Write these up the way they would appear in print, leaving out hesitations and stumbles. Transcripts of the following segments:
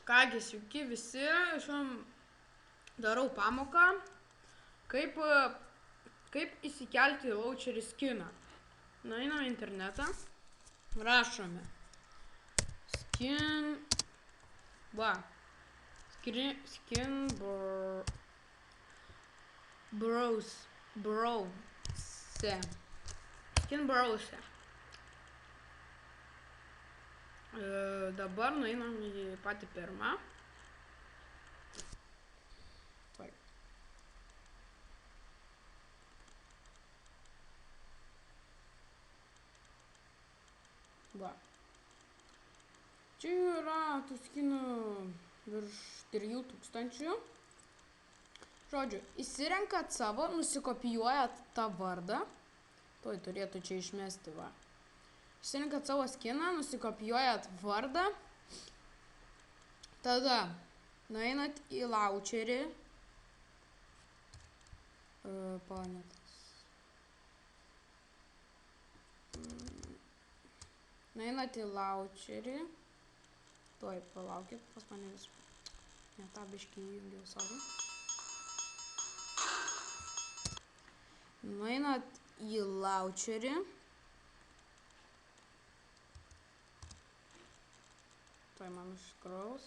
Kągi, sveiki visi, šiandien darau pamoką, kaip įsikelti launcherį skiną. Nueiname į internetą, rašome skin browse. Dabar nueinam į patį pirmą. Va. Čia yra tų skinų virš 3000. Žodžiu, įsirenkat savo, nusikopijuojat tą vardą. Tuoj turėtų čia išmesti, va. Įsirenkat savo skiną, nusikopijuojat vardą. Tada nueinat į launcherį. Planetas. Nueinat į launcherį. Tuoj, palaukit, pas mane vis. Ne, tą biškį įjungiau, sorry. Nueinat į launcherį. Tuoj man užkraus.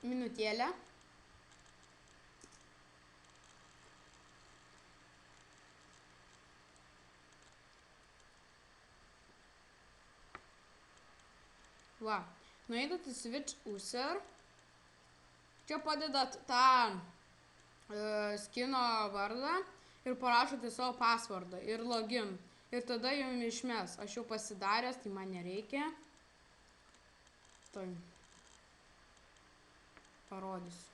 Minutėlę. Va, nueinat į Switch User. Čia padedat tą skino vardą ir parašote savo passwordą ir login. Ir tada jums išmes. Aš jau pasidaręs, tai man nereikia. Tai parodysiu.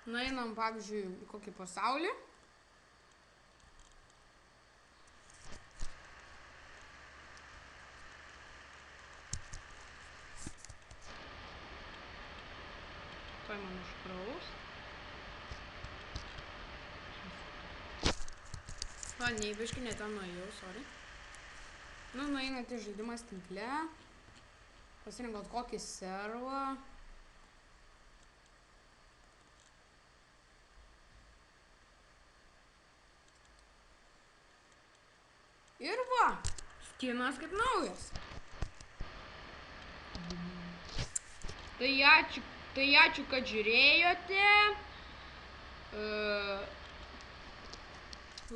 Nueinam, pavyzdžiui, į kokį pasaulį. Tuoj man užkraus. Va, neįbiškai, ne ten nuėjau, sorry. Nu, nueinat į žaidimas tinkle. Pasirinkot kokį servą. Ir va, skinas kaip naujas. Tai ačiū, kad žiūrėjote.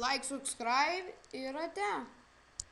Like, subscribe ir ate.